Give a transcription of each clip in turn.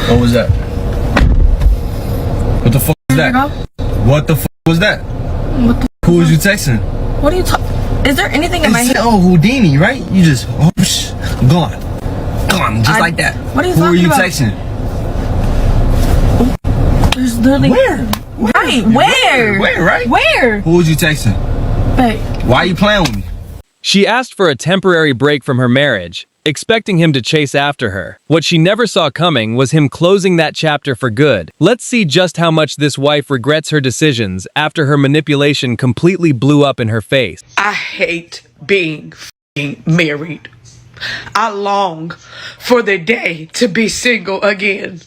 What was that? What the fuck was that? What the fuck was that? What the Who was you texting? What are you talking? Is there anything in my head? Oh, Houdini, right? You just, gone. Gone, just like that. What are you Who talking about? Who are you texting? There's literally... Where? Right, where? Where, right? Where? Who was you texting? Babe. Why are you playing with me? She asked for a temporary break from her marriage, expecting him to chase after her. What she never saw coming was him closing that chapter for good. Let's see just how much this wife regrets her decisions after her manipulation completely blew up in her face. I hate being married. I long for the day to be single again.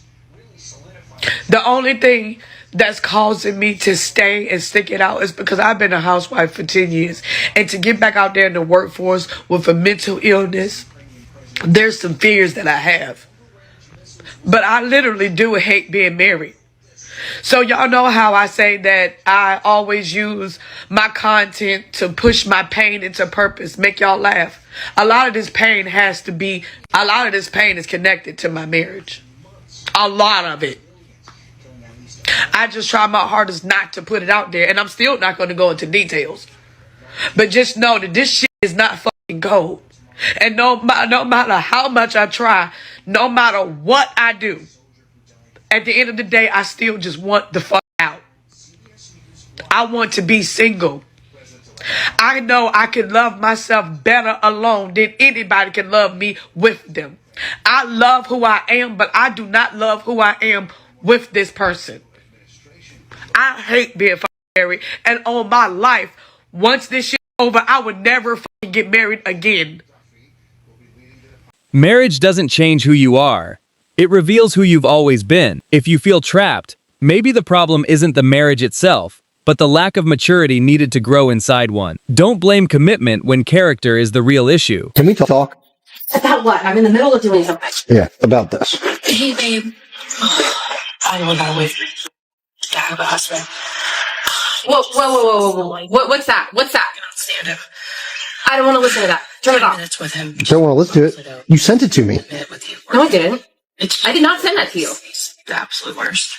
The only thing that's causing me to stay and stick it out is because I've been a housewife for 10 years. And to get back out there in the workforce with a mental illness, there's some fears that I have. But I literally do hate being married. So y'all know how I say that I always use my content to push my pain into purpose, make y'all laugh. A lot of this pain is connected to my marriage. A lot of it. I just try my hardest not to put it out there, and I'm still not going to go into details. But just know that this shit is not fucking gold. And no matter how much I try, no matter what I do, at the end of the day, I still just want the fuck out. I want to be single. I know I can love myself better alone than anybody can love me with them. I love who I am, but I do not love who I am with this person. I hate being fucking married. And on my life, once this shit is over, I would never fucking get married again. Marriage doesn't change who you are. It reveals who you've always been. If you feel trapped, maybe the problem isn't the marriage itself, but the lack of maturity needed to grow inside one. Don't blame commitment when character is the real issue. Can we talk? About what? I'm in the middle of doing something. Yeah, about this. Hey, babe. I don't gotta wait for you. I have a husband. Whoa. What's that? What's that? I cannot stand him. I don't want to listen to that. Turn it off. Minutes with him. Don't want to listen to it. You sent it to me. With you. No, I didn't. I did not send that to you. He's the absolute worst.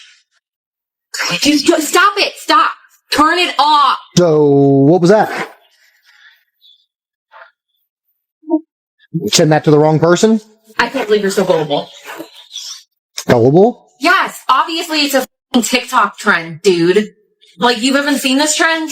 Stop it. Stop. Turn it off. So, what was that? Send that to the wrong person? I can't believe you're so gullible. Gullible? Yes, obviously it's a f***ing TikTok trend, dude. Like, you haven't seen this trend?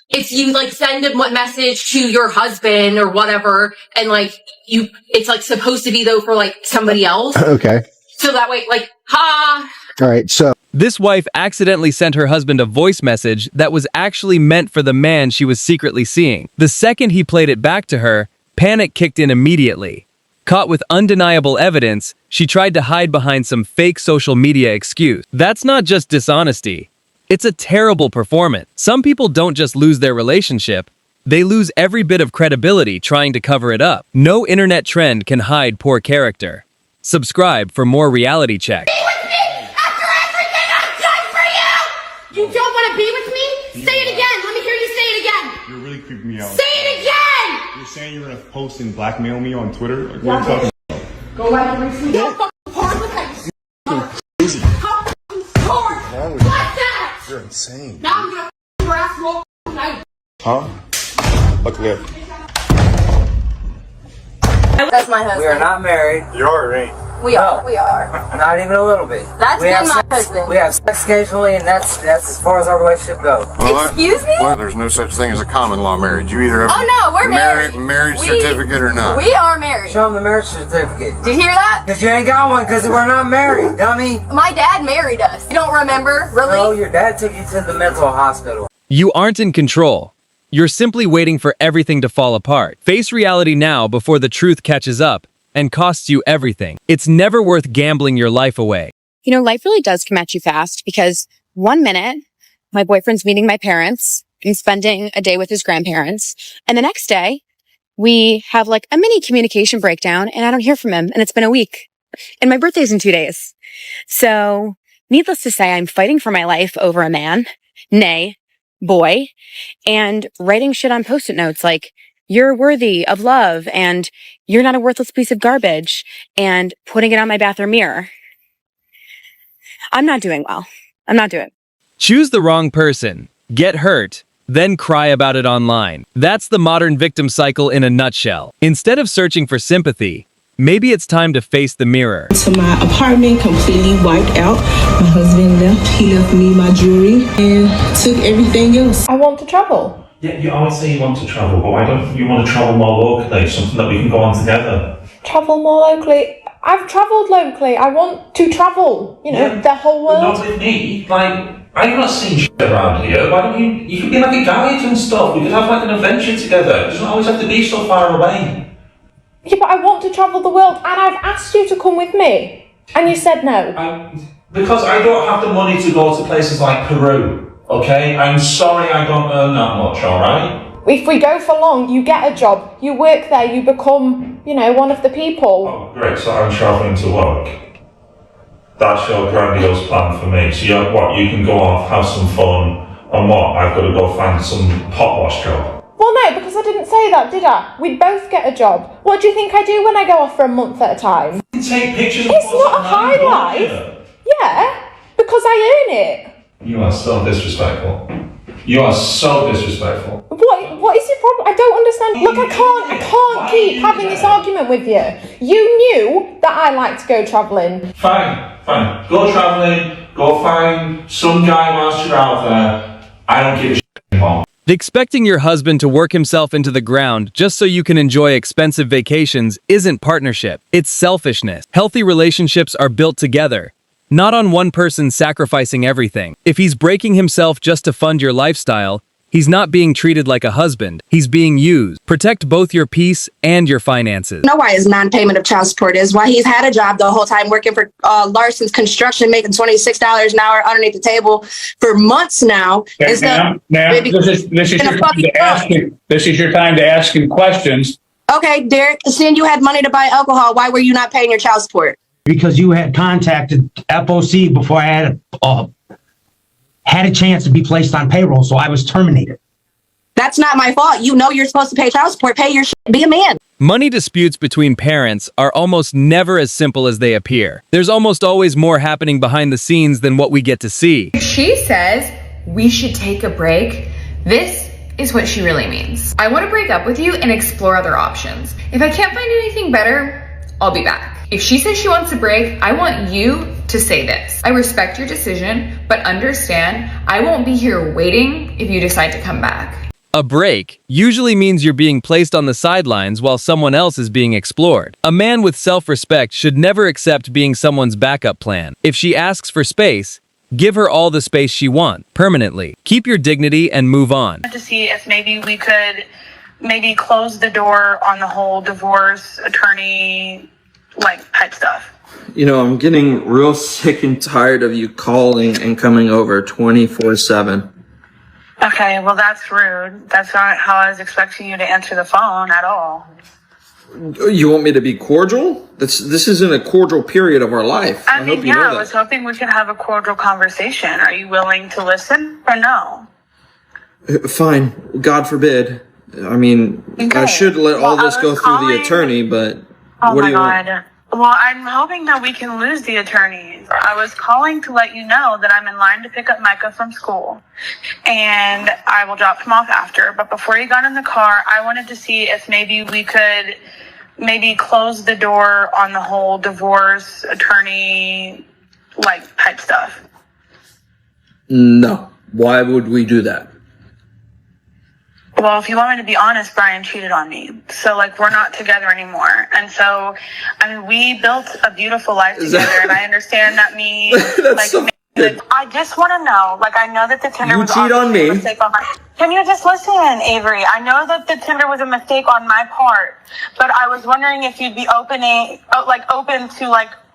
It's you, like, send a message to your husband or whatever, and, like, it's, like, supposed to be, though, for, like, somebody else. Okay. So that way, like, ha! Alright, so. This wife accidentally sent her husband a voice message that was actually meant for the man she was secretly seeing. The second he played it back to her, panic kicked in immediately. Caught with undeniable evidence, she tried to hide behind some fake social media excuse. That's not just dishonesty. It's a terrible performance. Some people don't just lose their relationship, they lose every bit of credibility trying to cover it up. No internet trend can hide poor character. Subscribe for more reality check. Be with me after everything I've done for you! You don't want to be with me? Say it again. Let me hear you say it again. You're really creeping me out. Say it again! You're saying you're gonna post and blackmail me on Twitter? Like, what are you talking about? Go back and receive that fucking part with that. Crazy. How fucking hard? What's that? You're insane. Now I'm gonna your ass roll tonight. Huh? Look, live. That's my husband. We are not married. You are, right? We are. We are. Not even a little bit. That's we been my sex, husband. We have sex occasionally, and that's as far as our relationship goes. Excuse me? Well, there's no such thing as a common law marriage. You either have Oh, no, we're married. marriage certificate or not. We are married. Show them the marriage certificate. Did you hear that? Because you ain't got one because we're not married, dummy. My dad married us. You don't remember? Really? No, your dad took you to the mental hospital. You aren't in control. You're simply waiting for everything to fall apart. Face reality now before the truth catches up and costs you everything. It's never worth gambling your life away. You know, life really does come at you fast because 1 minute, my boyfriend's meeting my parents and spending a day with his grandparents. And the next day, we have like a mini communication breakdown and I don't hear from him. And it's been a week. And my birthday's in 2 days. So needless to say, I'm fighting for my life over a man, nay, boy, and writing shit on Post-it notes like, you're worthy of love and you're not a worthless piece of garbage, and putting it on my bathroom mirror. I'm not doing well. I'm not doing. Choose the wrong person, get hurt, then cry about it online. That's the modern victim cycle in a nutshell. Instead of searching for sympathy, maybe it's time to face the mirror. To my apartment, completely wiped out. My husband left. He left me my jewelry and took everything else. I want to travel. Yeah, you always say you want to travel, but why don't you want to travel more locally? Something that we can go on together. Travel more locally. I've travelled locally. I want to travel. You know, the whole world. Not with me. Like, I've not seen shit around here. Why don't you could be like a guide and stuff. We could have like an adventure together. It doesn't always have to be so far away. Yeah, but I want to travel the world, and I've asked you to come with me, and you said no. Because I don't have the money to go to places like Peru, okay? I'm sorry I don't earn that much, alright? If we go for long, you get a job, you work there, you become, you know, one of the people. Oh, great, so I'm travelling to work. That's your grandiose plan for me. So you can go off, have some fun, and what? I've got to go find some pot wash job. Well, no, because I didn't say that, did I? We'd both get a job. What do you think I do when I go off for a month at a time? You can take pictures. It's not a high life. Yeah, because I earn it. You are so disrespectful. You are so disrespectful. What is your problem? I don't understand. Look, I can't keep having this argument with you. You knew that I like to go travelling. Fine. Go travelling, go find some guy whilst you're out there. I don't give a shit anymore. Expecting your husband to work himself into the ground just so you can enjoy expensive vacations isn't partnership. It's selfishness. Healthy relationships are built together, not on one person sacrificing everything. If he's breaking himself just to fund your lifestyle, he's not being treated like a husband. He's being used. Protect both your peace and your finances. Know why his non-payment of child support is? Why he's had a job the whole time working for Larson's Construction, making $26 an hour underneath the table for months now. This is your time to ask him questions. Okay, Derek, seeing you had money to buy alcohol, why were you not paying your child support? Because you had contacted FOC before I had a chance to be placed on payroll, so I was terminated. That's not my fault. You know you're supposed to pay child support. Pay your shit. Be a man. Money disputes between parents are almost never as simple as they appear. There's almost always more happening behind the scenes than what we get to see. If she says we should take a break, this is what she really means. I want to break up with you and explore other options. If I can't find anything better, I'll be back. If she says she wants a break, I want you to say this. I respect your decision, but understand I won't be here waiting if you decide to come back. A break usually means you're being placed on the sidelines while someone else is being explored. A man with self-respect should never accept being someone's backup plan. If she asks for space, give her all the space she wants, permanently. Keep your dignity and move on. To see if maybe we could close the door on the whole divorce attorney type stuff. You know, I'm getting real sick and tired of you calling and coming over 24/7. Okay, well that's rude. That's not how I was expecting you to answer the phone at all. You want me to be cordial? This isn't a cordial period of our life. I mean, hope you know I that. was hoping we could have a cordial conversation. Are you willing to listen or no? Fine. God forbid. I mean, Okay. I should let all this go through the attorney, but what do you want? Well, I'm hoping that we can lose the attorneys. I was calling to let you know that I'm in line to pick up Micah from school, and I will drop him off after. But before you got in the car, I wanted to see if maybe we could close the door on the whole divorce attorney type stuff. No. Why would we do that? Well, if you want me to be honest, Brian cheated on me. So, we're not together anymore. And so, I mean, we built a beautiful life together, and I understand that me, I just want to know, I know that the Tinder was cheat on me. a mistake on my... Can you just listen, Avery? I know that the Tinder was a mistake on my part, but I was wondering if you'd be open to,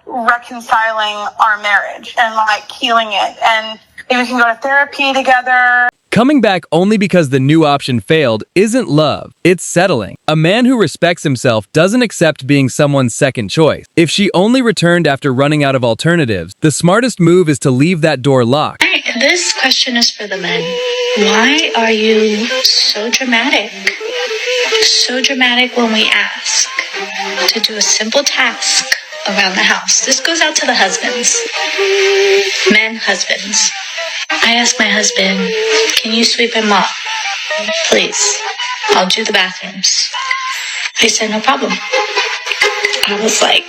reconciling our marriage and, healing it. And maybe we can go to therapy together. Coming back only because the new option failed isn't love, it's settling. A man who respects himself doesn't accept being someone's second choice. If she only returned after running out of alternatives, the smartest move is to leave that door locked. This question is for the men. Why are you so dramatic? So dramatic when we ask to do a simple task around the house. This goes out to the husbands. Men, husbands. I asked my husband, can you sweep and mop? Please. I'll do the bathrooms. He said, no problem. I was like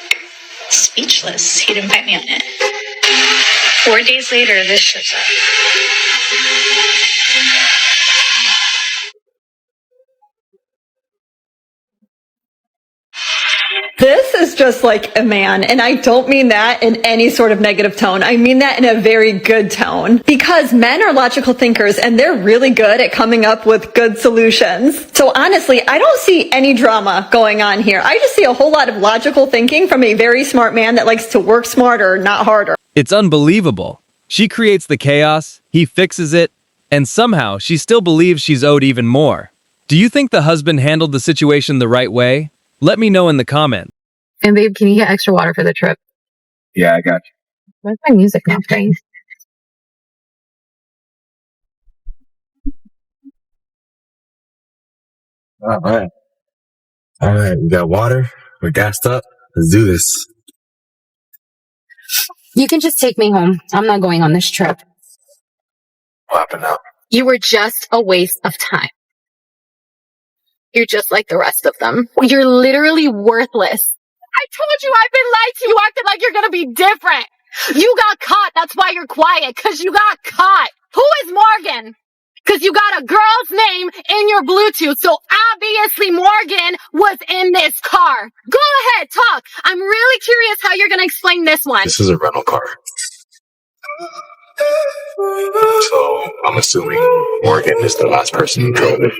speechless. He'd invite me on it. 4 days later, this shows up. This is just like a man, and I don't mean that in any sort of negative tone. I mean that in a very good tone. Because men are logical thinkers, and they're really good at coming up with good solutions. So honestly, I don't see any drama going on here. I just see a whole lot of logical thinking from a very smart man that likes to work smarter, not harder. It's unbelievable. She creates the chaos, he fixes it, and somehow she still believes she's owed even more. Do you think the husband handled the situation the right way? Let me know in the comments. And babe, can you get extra water for the trip? Yeah, I got you. Where's my music now playing? All right. All right, we got water. We're gassed up. Let's do this. You can just take me home. I'm not going on this trip. What happened now? You were just a waste of time. You're just like the rest of them. You're literally worthless. I told you I've been lied to. You acted like you're gonna be different. You got caught. That's why you're quiet. Cause you got caught. Who is Morgan? Cause you got a girl's name in your Bluetooth. So obviously Morgan was in this car. Go ahead, talk. I'm really curious how you're gonna explain this one. This is a rental car. So I'm assuming Morgan is the last person who drove it.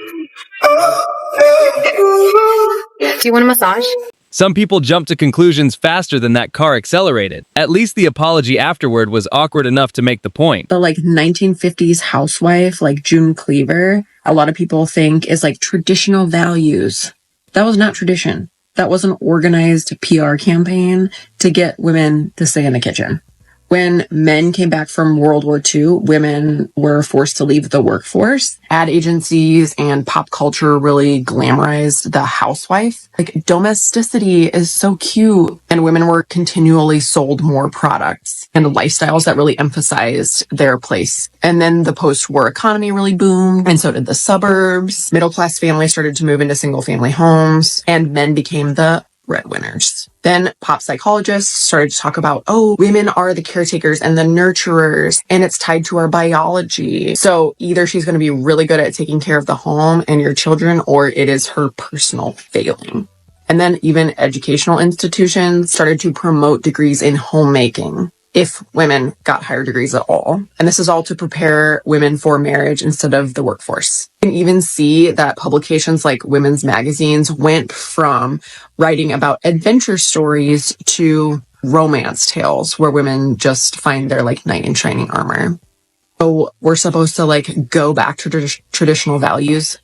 Do you want a massage? Some people jump to conclusions faster than that car accelerated. At least the apology afterward was awkward enough to make the point. The 1950s housewife, like June Cleaver, a lot of people think is like traditional values. That was not tradition. That was an organized PR campaign to get women to stay in the kitchen. When men came back from World War II, women were forced to leave the workforce. Ad agencies and pop culture really glamorized the housewife. Like, domesticity is so cute. And women were continually sold more products and lifestyles that really emphasized their place. And then the post-war economy really boomed, and so did the suburbs. Middle-class families started to move into single-family homes, and men became the breadwinners. Then pop psychologists started to talk about, oh, women are the caretakers and the nurturers, and it's tied to our biology. So either she's going to be really good at taking care of the home and your children, or it is her personal failing. And then even educational institutions started to promote degrees in homemaking, if women got higher degrees at all. And this is all to prepare women for marriage instead of the workforce. You can even see that publications like women's magazines went from writing about adventure stories to romance tales where women just find their knight in shining armor. So we're supposed to go back to traditional values.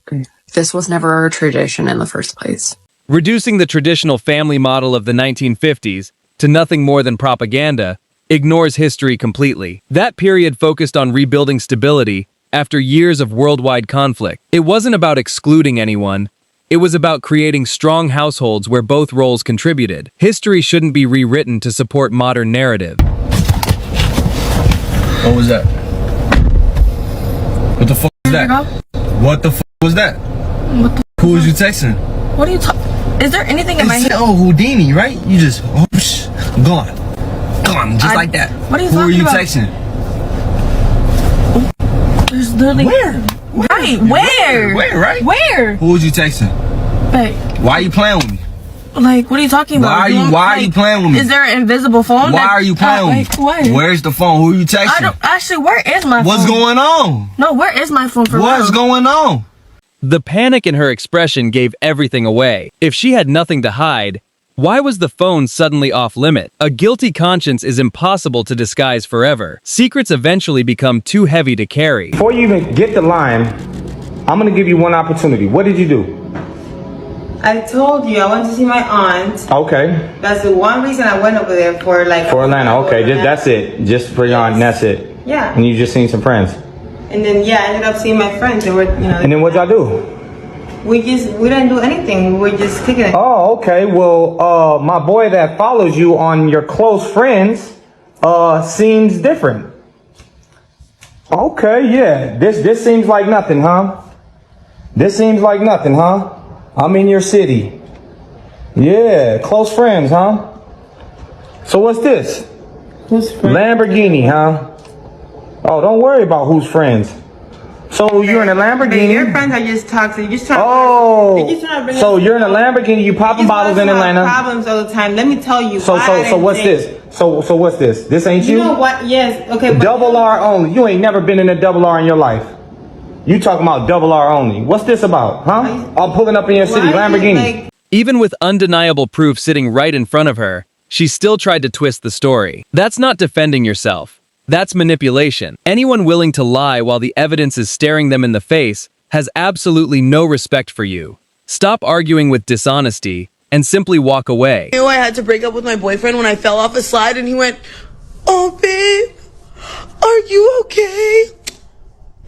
This was never a tradition in the first place. Reducing the traditional family model of the 1950s to nothing more than propaganda ignores history completely. That period focused on rebuilding stability after years of worldwide conflict. It wasn't about excluding anyone. It was about creating strong households where both roles contributed. History shouldn't be rewritten to support modern narrative. What was that? What the fuck was that? What the fuck was that? Who was you texting? What are you talking? Is there anything in my head? Oh, Houdini, right? You just, gone. Gone, just like that. What are you Who talking are you about? texting? There's literally... Where? Right, where? Where, right? Where? Who was you texting? Babe. Why are you playing with me? What are you talking about? Why are you playing with me? Is there an invisible phone? Why are you playing with me? Where? Where's the phone? Who are you texting? Actually, where is my phone? What's going on? No, where is my phone for What's real? going on? The panic in her expression gave everything away. If she had nothing to hide, why was the phone suddenly off limit? A guilty conscience is impossible to disguise forever. Secrets eventually become too heavy to carry. Before you even get the line, I'm going to give you one opportunity. What did you do? I told you I went to see my aunt. Okay. That's the one reason I went over there for For Atlanta. Okay, that's it. Just for your aunt, that's it. Yeah. And you just seen some friends. And then I ended up seeing my friends. They were, And then what y'all do? We didn't do anything. We were just kicking it. Oh, okay. Well, my boy that follows you on your close friends, seems different. Okay, yeah. This seems like nothing, huh? This seems like nothing, huh? I'm in your city. Yeah, close friends, huh? So what's this? Who's friends? Lamborghini, huh? Oh, don't worry about who's friends. So you're in a Lamborghini. Your friends are just toxic. You're just trying so you're in a Lamborghini. You popping bottles in Atlanta. Problems all the time. Let me tell you. So what's this? So what's this? This ain't you? You know what? Yes. Okay. But Double R only. You ain't never been in a double R in your life. You talking about double R only. What's this about, huh? I'm pulling up in your city, Lamborghini. Even with undeniable proof sitting right in front of her, she still tried to twist the story. That's not defending yourself. That's manipulation. Anyone willing to lie while the evidence is staring them in the face has absolutely no respect for you. Stop arguing with dishonesty and simply walk away. I had to break up with my boyfriend when I fell off a slide and he went, "Oh, babe, are you okay?"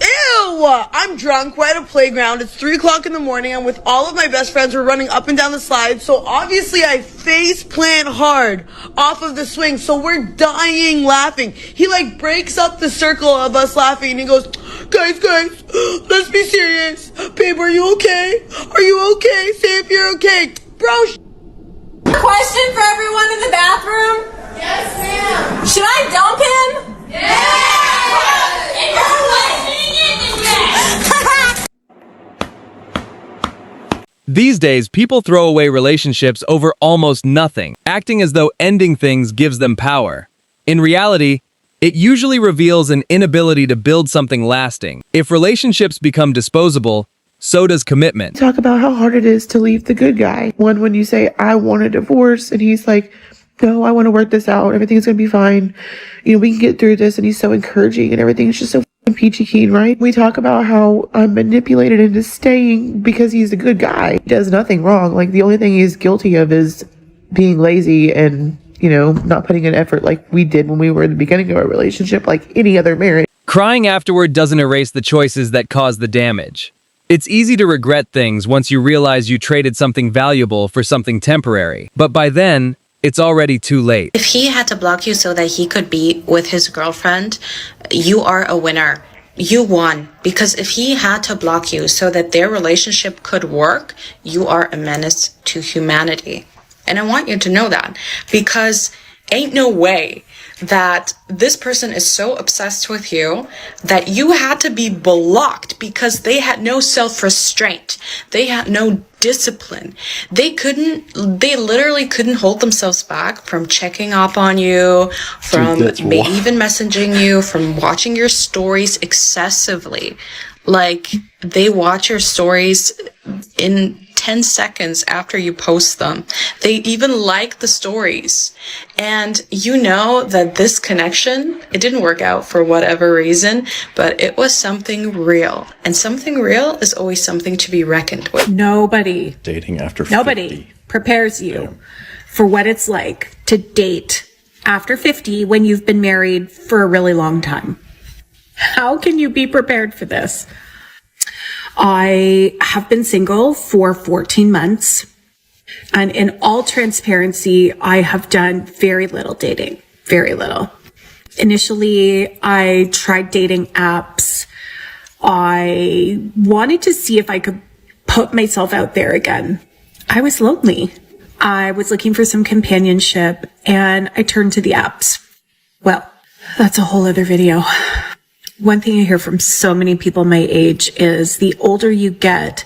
Ew! I'm drunk. We're at a playground. It's 3 o'clock in the morning. I'm with all of my best friends. We're running up and down the slide. So obviously I face plant hard off of the swing. So we're dying laughing. He like breaks up the circle of us laughing and he goes, guys, let's be serious. Babe, are you okay? Are you okay? Say if you're okay. Bro. Question for everyone in the bathroom? Yes, ma'am. Should I dump him? Yes! If you're listening in, then yes! These days, people throw away relationships over almost nothing, acting as though ending things gives them power. In reality, it usually reveals an inability to build something lasting. If relationships become disposable, so does commitment. Talk about how hard it is to leave the good guy. One, when you say, I want a divorce, and he's like, no, I want to work this out. Everything's going to be fine. You know, we can get through this. And he's so encouraging and everything's just so peachy keen, right? We talk about how I'm manipulated into staying because he's a good guy. He does nothing wrong. Like, the only thing he's guilty of is being lazy and, you know, not putting in effort like we did when we were in the beginning of our relationship, like any other marriage. Crying afterward doesn't erase the choices that caused the damage. It's easy to regret things once you realize you traded something valuable for something temporary. But by then, it's already too late. If he had to block you so that he could be with his girlfriend, you are a winner. You won. Because if he had to block you so that their relationship could work, you are a menace to humanity. And I want you to know that. Because ain't no way that this person is so obsessed with you that you had to be blocked because they had no self-restraint. They had no discipline. They literally couldn't hold themselves back from checking up on you, from maybe even messaging you, from watching your stories excessively. Like, they watch your stories in 10 seconds after you post them. They even like the stories. And you know that this connection, it didn't work out for whatever reason, but it was something real. And something real is always something to be reckoned with. Nobody dating after 50. Nobody prepares you for what it's like to date after 50 when you've been married for a really long time. How can you be prepared for this? I have been single for 14 months. And in all transparency, I have done very little dating. Very little. Initially, I tried dating apps. I wanted to see if I could put myself out there again. I was lonely. I was looking for some companionship, and I turned to the apps. Well, that's a whole other video. One thing I hear from so many people my age is the older you get,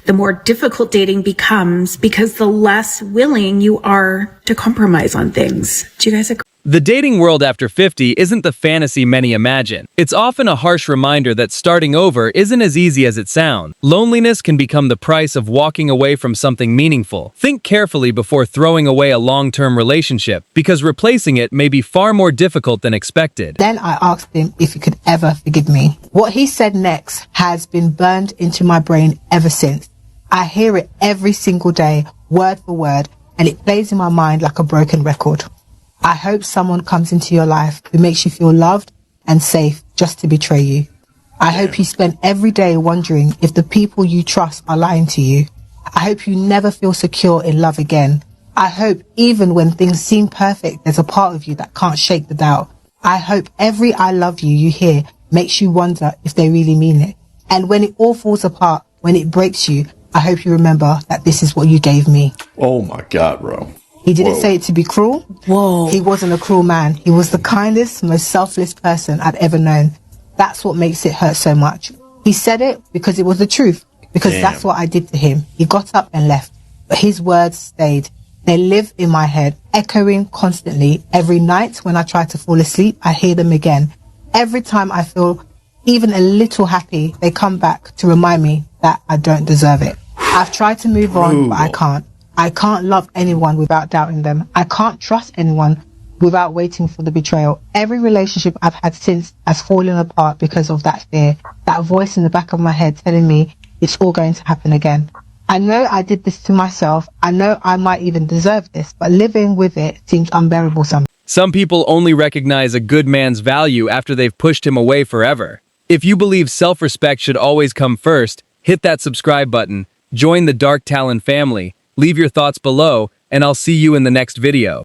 the more difficult dating becomes because the less willing you are to compromise on things. Do you guys agree? The dating world after 50 isn't the fantasy many imagine. It's often a harsh reminder that starting over isn't as easy as it sounds. Loneliness can become the price of walking away from something meaningful. Think carefully before throwing away a long-term relationship, because replacing it may be far more difficult than expected. Then I asked him if he could ever forgive me. What he said next has been burned into my brain ever since. I hear it every single day, word for word, and it plays in my mind like a broken record. I hope someone comes into your life who makes you feel loved and safe just to betray you. I hope you spend every day wondering if the people you trust are lying to you. I hope you never feel secure in love again. I hope even when things seem perfect, there's a part of you that can't shake the doubt. I hope every I love you hear makes you wonder if they really mean it. And when it all falls apart, when it breaks you, I hope you remember that this is what you gave me. Oh my God, bro. He didn't say it to be cruel. Whoa. He wasn't a cruel man. He was the kindest, most selfless person I'd ever known. That's what makes it hurt so much. He said it because it was the truth. Because that's what I did to him. He got up and left. But his words stayed. They live in my head, echoing constantly. Every night when I try to fall asleep, I hear them again. Every time I feel even a little happy, they come back to remind me that I don't deserve it. I've tried to move on, but I can't. I can't love anyone without doubting them. I can't trust anyone without waiting for the betrayal. Every relationship I've had since has fallen apart because of that fear. That voice in the back of my head telling me it's all going to happen again. I know I did this to myself. I know I might even deserve this, but living with it seems unbearable sometimes. Some people only recognize a good man's value after they've pushed him away forever. If you believe self-respect should always come first, hit that subscribe button, join the Dark Talon family, leave your thoughts below, and I'll see you in the next video.